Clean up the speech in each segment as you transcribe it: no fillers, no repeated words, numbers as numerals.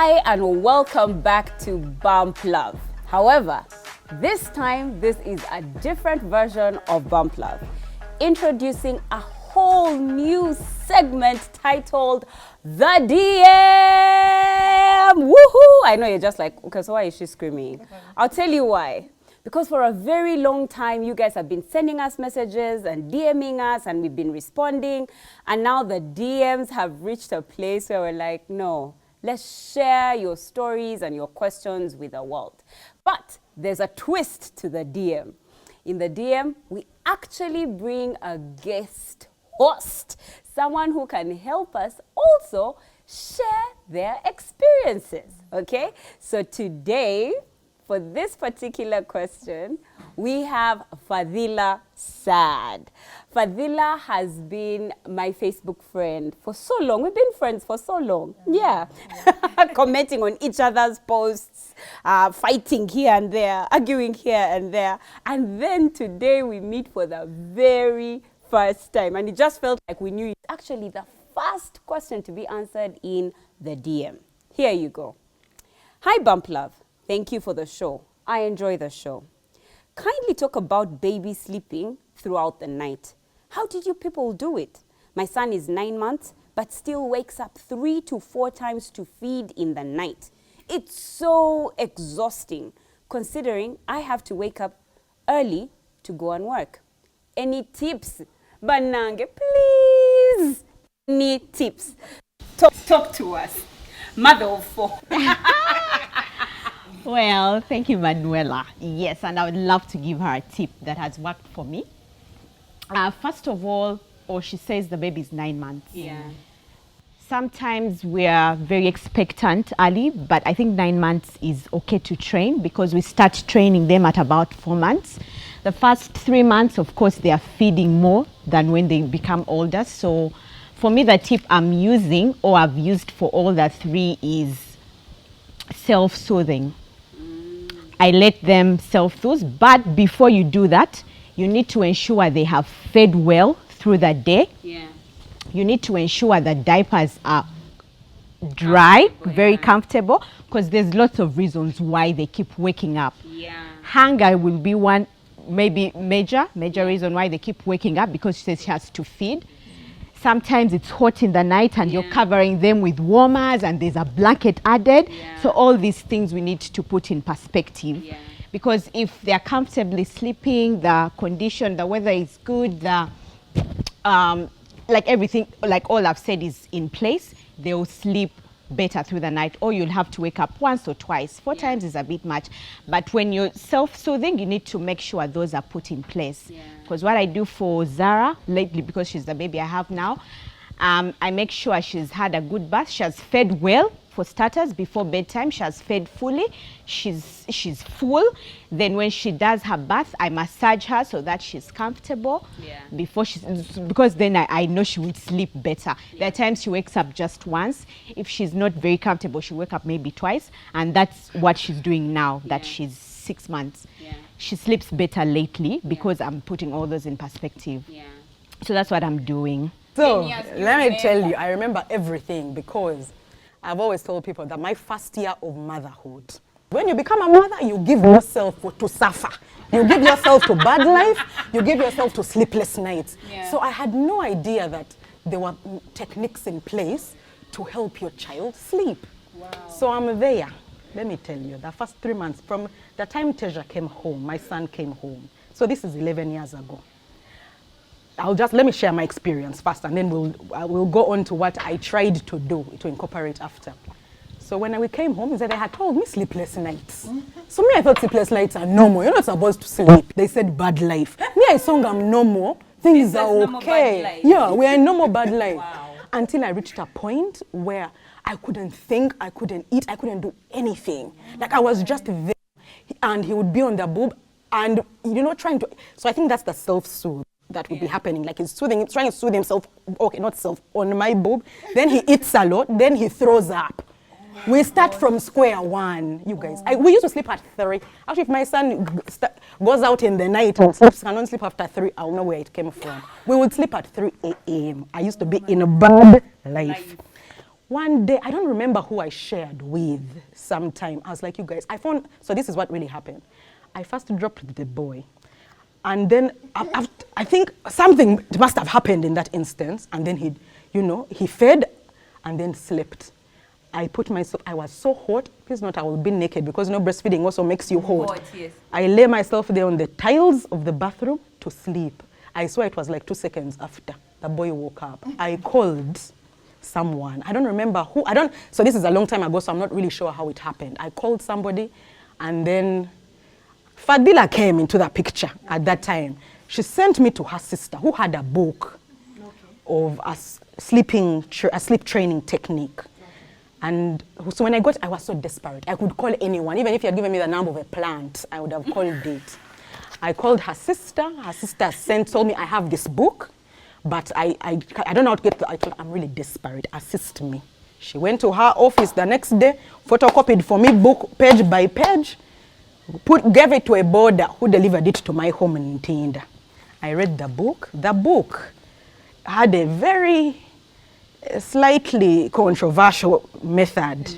Hi and welcome back to Bump Love. However, this time this is a different version of Bump Love, introducing a whole new segment titled The DM. Woohoo! I know you're just like, okay, so why is she screaming? I'll tell you why. Because for a very long time, you guys have been sending us messages and DMing us, and we've been responding. And now the DMs have reached a place where we're like, no, let's share your stories and your questions with the world. But there's a twist to the DM. In the DM, we actually bring a guest host, someone who can help us also share their experiences, okay? So today, for this particular question, we have Fadhila Saad. Fadhila has been my Facebook friend for so long. We've been friends for so long. Yeah. Commenting on each other's posts, fighting here and there, arguing here and there. And then today we meet for the very first time. And it just felt like we knew it's actually the first question to be answered in the DM. Here you go. Hi, Bump Love. Thank you for the show. I enjoy the show. Kindly talk about baby sleeping throughout the night. How did you people do it? My son is 9 months, but still wakes up 3 to 4 times to feed in the night. It's so exhausting, considering I have to wake up early to go and work. Any tips? Banange, please. Any tips? Talk to us. Mother of 4. Well, thank you, Manuela. Yes, and I would love to give her a tip that has worked for me. First of all, she says the baby is 9 months. Yeah. Sometimes we are very expectant early, but I think 9 months is okay to train because we start training them at about 4 months. The first 3 months, of course, they are feeding more than when they become older. So for me, the tip I'm using or I've used for all the 3 is self-soothing. I let them self-soothe, but before you do that, you need to ensure they have fed well through the day. Yeah. You need to ensure the diapers are dry, very comfortable, because there's lots of reasons why they keep waking up. Yeah. Hunger will be one, maybe major reason why they keep waking up, because she says she has to feed. Sometimes it's hot in the night and you're covering them with warmers and there's a blanket added. Yeah. So all these things we need to put in perspective. Yeah. Because if they're comfortably sleeping, the condition, the weather is good, the like everything, like all I've said is in place, they'll sleep better through the night, or you'll have to wake up once or twice. 4 times is a bit much. But when you're self-soothing, you need to make sure those are put in place. Because what I do for Zara lately, because she's the baby I have now, I make sure she's had a good bath. She has fed well, for starters, before bedtime. She has fed fully. She's full. Then when she does her bath, I massage her so that she's comfortable. Before because then I know she will sleep better. There are times she wakes up just once. If she's not very comfortable, she'll wake up maybe twice. And that's what she's doing now that she's 6 months. She sleeps better lately because I'm putting all those in perspective. So that's what I'm doing. So let me tell you, I remember everything because I've always told people that my first year of motherhood, when you become a mother, you give yourself to suffer. You give yourself to bad life, you give yourself to sleepless nights. So I had no idea that there were techniques in place to help your child sleep. So I'm there. Let me tell you, the first 3 months, from the time Teja came home, my son came home. So this is 11 years ago. Let me share my experience first, and then we'll go on to what I tried to do to incorporate after. So when we came home, he said they had told me sleepless nights. So me, I thought sleepless nights are normal. You're not supposed to sleep. They said bad life. Me, I sung I'm normal. Things are okay. Yeah, we're in normal bad life. Until I reached a point where I couldn't think, I couldn't eat, I couldn't do anything. Like I was just there, and he would be on the boob, and trying to. So I think that's the self-soothe that would be happening. Like he's trying to soothe himself, okay, not self, on my boob. Then he eats a lot, then he throws up. We start from square one, you guys. We used to sleep at 3. Actually, if my son goes out in the night and cannot sleep after 3, I'll know where it came from. We would sleep at 3 a.m. I used to be in a bad life. One day, I don't remember who I shared with sometime. I was like, you guys, so this is what really happened. I first dropped the boy. And then I think something must have happened in that instance. And then he fed and then slept. I was so hot. Please note, I will be naked because breastfeeding also makes you hot. Yes. I lay myself there on the tiles of the bathroom to sleep. I swear it was like 2 seconds after the boy woke up. I called someone. I don't remember who. So this is a long time ago, so I'm not really sure how it happened. I called somebody, and then Fadila came into the picture at that time. She sent me to her sister, who had a book of a sleep training technique. And so when I was so desperate. I could call anyone. Even if you had given me the number of a plant, I would have called it. I called her sister. Her sister told me I have this book, but I don't know how to get I told her, I'm really desperate. Assist me. She went to her office the next day, photocopied for me book page by page, gave it to a boarder who delivered it to my home in Ntinda. I read the book. The book had a very slightly controversial method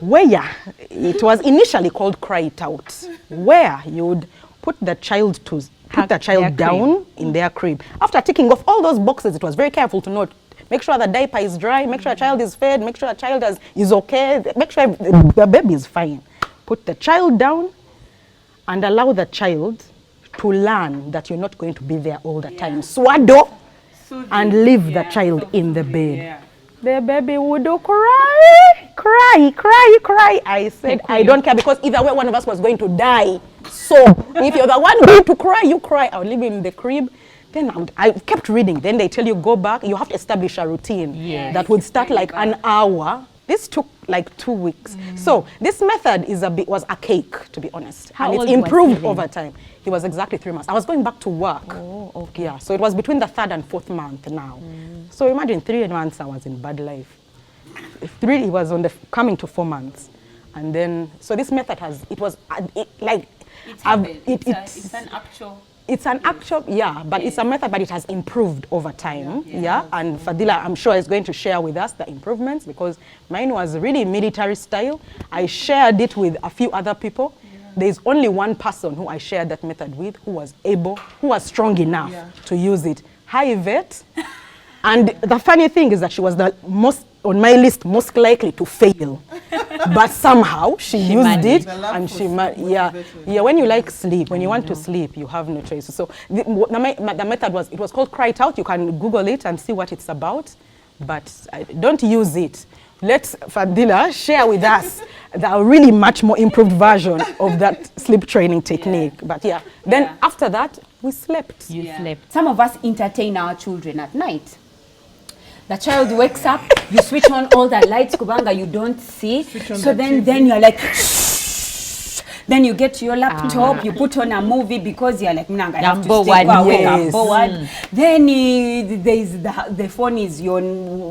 where it was initially called cry it out, where you would put the child down in their crib. After ticking off all those boxes, it was very careful to note, make sure the diaper is dry, make sure the child is fed, make sure the child is okay, make sure the baby is fine. Put the child down and allow the child to learn that you're not going to be there all the time. Swaddle and leave the child in the bed. Yeah. The baby would cry. I said, I don't care, because either way one of us was going to die. So if you're the one going to cry, you cry. I'll leave him in the crib. Then I kept reading. Then they tell you, go back. You have to establish a routine that would start like an hour. This took like 2 weeks. So this method was archaic, to be honest. How and old it's improved was he over time. He was exactly 3 months. I was going back to work. Oh, okay. Yeah, so it was between the 3rd and 4th month now. So imagine 3 months I was in bad life. He was coming to 4 months. And then, so this method it's an actual... It's an actual, but it's a method, but it has improved over time, and Fadila, I'm sure, is going to share with us the improvements, because mine was really military style. I shared it with a few other people. There's only one person who I shared that method with who was strong enough to use it. High vet. And the funny thing is that she was the most, on my list, most likely to fail. But somehow she used it, and when you like sleep, when you want to sleep, you have no choice. So the method was called Cry It Out. You can Google it and see what it's about, but don't use it. Let Fadila share with us the really much more improved version of that sleep training technique. But then after that, we slept. You slept. Some of us entertain our children at night. The child wakes up, you switch on all the lights, kubanga, you don't see. So then you're like, shh. Then you get your laptop, you put on a movie because you're like, I have to stay awake, I'm bored. Then the phone is your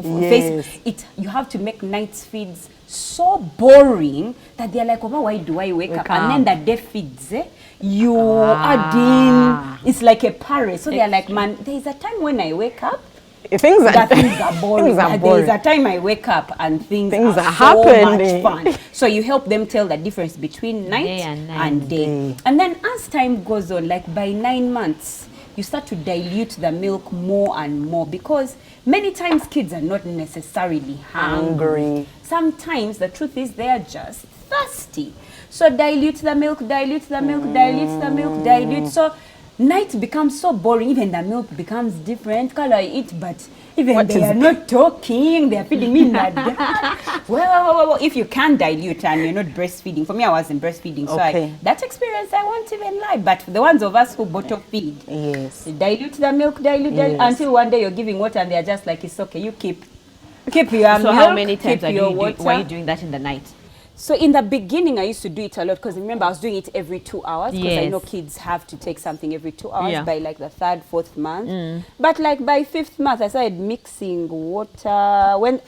face. You have to make night feeds so boring that they're like, why do I wake up? And then the day feeds, you add in, it's like a parrot. So they're like, man, there's a time when I wake up, things are boring. There's a time I wake up and things are so happening. much fun. So you help them tell the difference between night and day. And then as time goes on, like by 9 months, you start to dilute the milk more and more, because many times kids are not necessarily hungry. Sometimes the truth is they are just thirsty. So dilute the milk, dilute the milk, dilute the milk, dilute. So night becomes so boring, even the milk becomes different. Color I eat, but even they are not talking, they are feeding me in the dark. Well, if you can't dilute and you're not breastfeeding, for me I wasn't breastfeeding, so that experience I won't even lie. But for the ones of us who bottle feed, dilute the milk, dilute until one day you're giving water and they're just like, it's okay, you keep your milk. So how many times were you doing that in the night? So in the beginning, I used to do it a lot, because remember I was doing it every 2 hours, because I know kids have to take something every 2 hours by like the 3rd, 4th month. But like by 5th month, I started mixing water.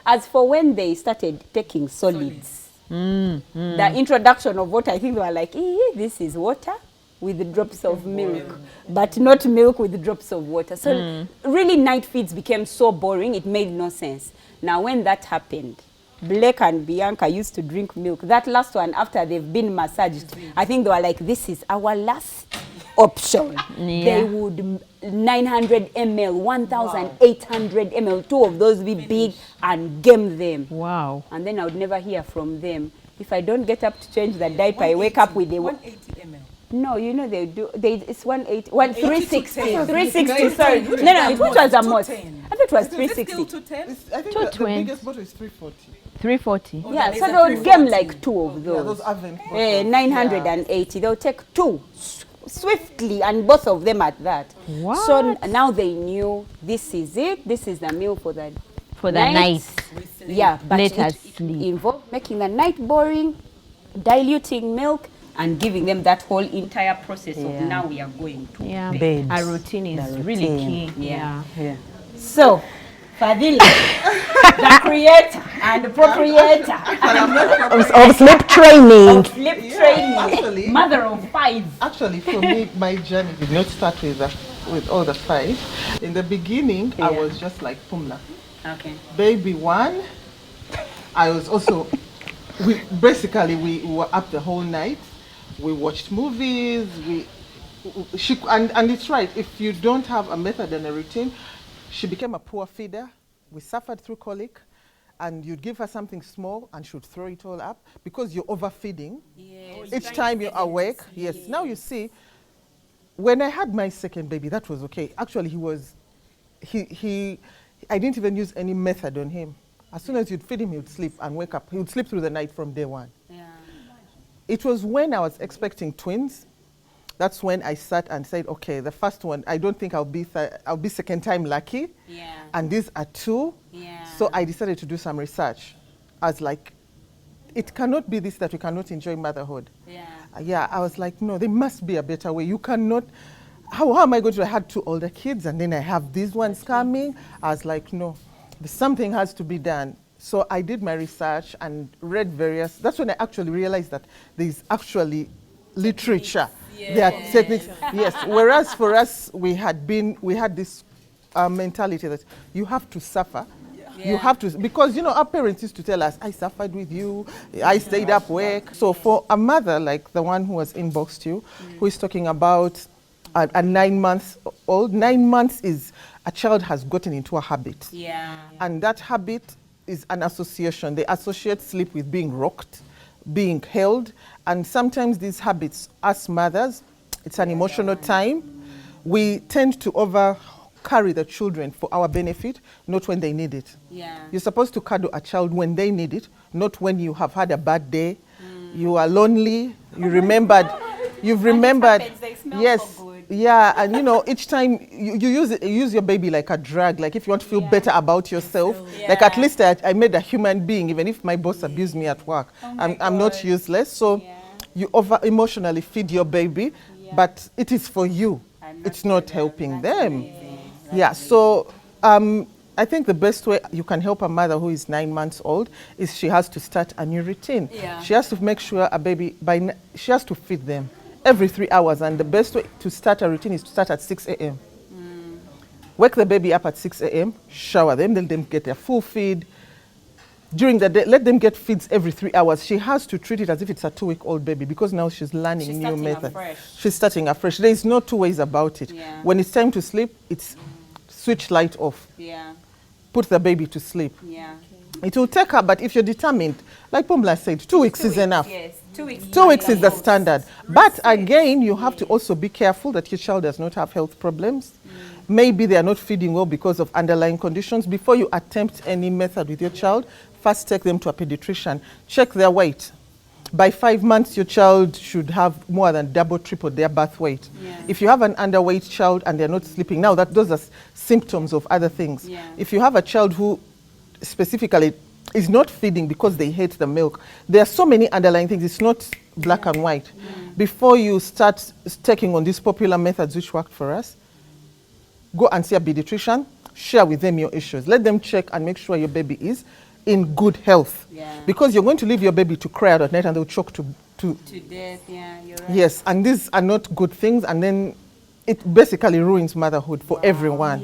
As for when they started taking solids, the introduction of water, I think they were like, this is water. with drops of milk, but not milk with drops of water. So really night feeds became so boring, it made no sense. Now when that happened, Blake and Bianca used to drink milk. That last one, after they've been massaged, I think they were like, this is our last option. They would 900 ml, 1,800 ml, two of those be big and game them. Wow. And then I would never hear from them. If I don't get up to change the diaper, I wake up with the 180 ml. No, you know they do. It's 180, 360, 10. 360. Sorry, no, it was a most. I thought it was 360. Still 210? I think the biggest bottle is 340. 340. Yeah, that so is they would game like two of Yeah, those. those Avent bottles. 980. They'll take two swiftly, and both of them at that. What? So now they knew this is it. This is the meal for the night. Yeah, but Let us it sleep. involved making the night boring, diluting milk, and giving them that whole entire process of now we are going to Yeah. Bed. A routine is The really routine. key. Yeah. Yeah. So, Fadila, the creator and the proprietor Of sleep training. of sleep training, Actually- mother of 5. Actually, for me, my journey did not start with all the 5. In the beginning, I was just like Pumla. Okay. Baby 1, I was also, we were up the whole night. We watched movies. And it's right. If you don't have a method and a routine, she became a poor feeder. We suffered through colic, and you'd give her something small and she'd throw it all up because you're overfeeding. Each time you're awake. Yes. Now you see, when I had my second baby, that was okay. Actually, I didn't even use any method on him. As soon as you'd feed him, he would sleep and wake up. He would sleep through the night from day 1. Yeah. It was when I was expecting twins. That's when I sat and said, okay, the first one, I don't think I'll be second time lucky. Yeah. And these are 2. Yeah. So I decided to do some research. I was like, it cannot be this that we cannot enjoy motherhood. Yeah. I was like, no, there must be a better way. You cannot, how am I going to, I had 2 older kids and then I have these ones coming. I was like, no, something has to be done. So I did my research and read various, that's when I actually realized that there's actually literature. There are techniques, yes. Whereas for us, we had this mentality that you have to suffer. You have to, because our parents used to tell us, I suffered with you, I stayed up work. So for a mother like the one who was inboxed you, who is talking about a 9 months old, 9 months is a child has gotten into a habit. Yeah. And that habit is an association. They associate sleep with being rocked, being held, and sometimes these habits, us mothers, it's an emotional time. We tend to carry the children for our benefit, not when they need it. Yeah. You're supposed to cuddle a child when they need it, not when you have had a bad day, you are lonely, you've remembered, happens, they smell yes, so good. yeah, and each time you use your baby like a drug, like if you want to feel better about yourself, like at least I made a human being, even if my boss abused me at work, I'm not useless. So you emotionally feed your baby, but it is for you. It's not helping them. Yeah, so I think the best way you can help a mother who is 9 months old is she has to start a new routine. Yeah. She has to make sure a baby, she has to feed them every 3 hours, and the best way to start a routine is to start at 6 a.m. Wake the baby up at 6 a.m., shower them, let them get their full feed. During the day, let them get feeds every 3 hours. She has to treat it as if it's a 2-week-old baby because now she's learning new methods. She's starting afresh. There is no 2 ways about it. Yeah. When it's time to sleep, it's switch light off. Yeah. Put the baby to sleep. Yeah. It will take her, but if you're determined, like Pumla said, 2 weeks is enough. Yes. 2 weeks. 2 weeks is the standard. But again, you have to also be careful that your child does not have health problems. Maybe they are not feeding well because of underlying conditions. Before you attempt any method with your child, first take them to a pediatrician. Check their weight. By 5 months, your child should have more than double, triple their birth weight. Yeah. If you have an underweight child and they're not sleeping, now those are symptoms of other things. Yeah. If you have a child who specifically is not feeding because they hate the milk, there are so many underlying things. It's not black and white. Before you start taking on these popular methods which worked for us, go and see a pediatrician, share with them your issues. Let them check and make sure your baby is in good health. Yeah. Because you're going to leave your baby to cry out at night and they'll choke to to death, yeah, you're right. yes, and these are not good things, and then it basically ruins motherhood for everyone.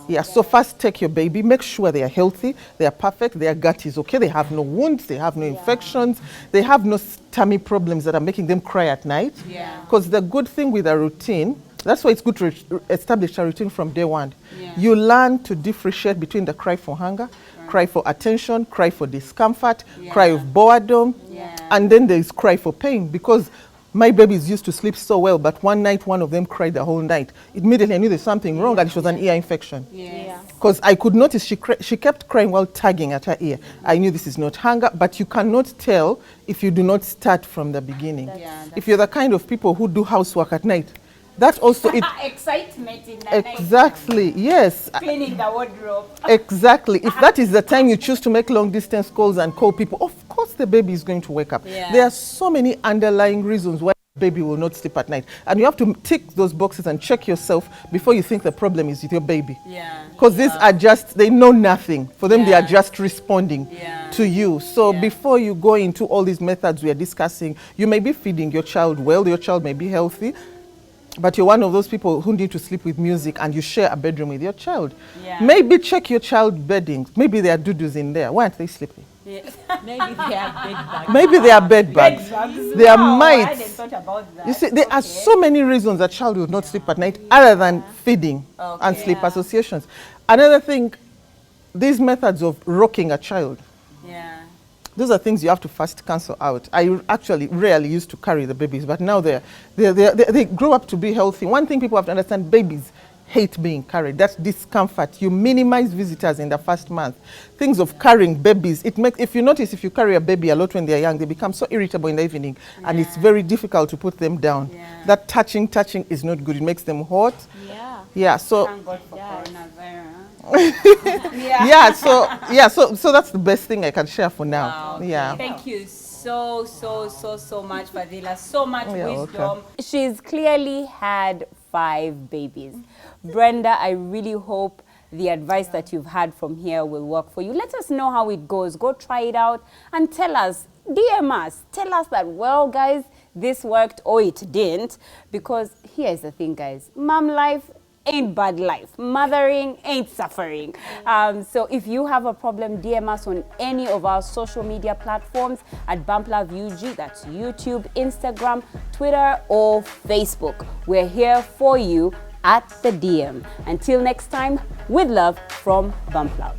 Yeah, so first take your baby, make sure they are healthy, they are perfect, their gut is okay, they have no wounds, they have no infections, they have no tummy problems that are making them cry at night. Because the good thing with a routine, that's why it's good to establish a routine from day one. You learn to differentiate between the cry for hunger, cry for attention, cry for discomfort, cry of boredom, and then there's cry for pain, because my babies used to sleep so well, but one night one of them cried the whole night. Immediately I knew there's something wrong, and it was an ear infection. Because I could notice she kept crying while tugging at her ear. I knew this is not hunger, but you cannot tell if you do not start from the beginning. If you're the kind of people who do housework at night, that also it Excitement in the exactly night. yes Cleaning the wardrobe. exactly. If that is the time you choose to make long distance calls and call people, of course the baby is going to wake up. There are so many underlying reasons why the baby will not sleep at night, and you have to tick those boxes and check yourself before you think the problem is with your baby. Because these are just, they know nothing. For them, they are just responding to you. So before you go into all these methods we are discussing, you may be feeding your child well, your child may be healthy, but you're one of those people who need to sleep with music and you share a bedroom with your child. Maybe check your child bedding. Maybe there are doo-doos in there. Why aren't they sleeping? Maybe they are bed bugs. Maybe they are bed bugs. They are mites. I hadn't thought about that. You see, there are so many reasons a child will not sleep at night other than feeding and sleep associations. Another thing, these methods of rocking a child. Those are things you have to first cancel out. I actually rarely used to carry the babies, but now they grow up to be healthy. One thing people have to understand, babies hate being carried. That's discomfort. You minimize visitors in the first month. Things of carrying babies, it makes, if you notice, if you carry a baby a lot when they're young, they become so irritable in the evening, and it's very difficult to put them down. That touching is not good. It makes them hot. So Thank God for coronavirus. so that's the best thing I can share for now. Thank you so much, Fadila. So much wisdom. welcome. She's clearly had 5 babies. Brenda, I really hope the advice that you've had from here will work for you. Let us know how it goes. Go try it out and tell us, DM us. Tell us that, well, guys, this worked or it didn't. Because here's the thing, guys. Mom life ain't bad life. Mothering ain't suffering. So if you have a problem, DM us on any of our social media platforms at BumpLoveUG. That's YouTube, Instagram, Twitter, or Facebook. We're here for you at the DM. Until next time, with love from Bump Love.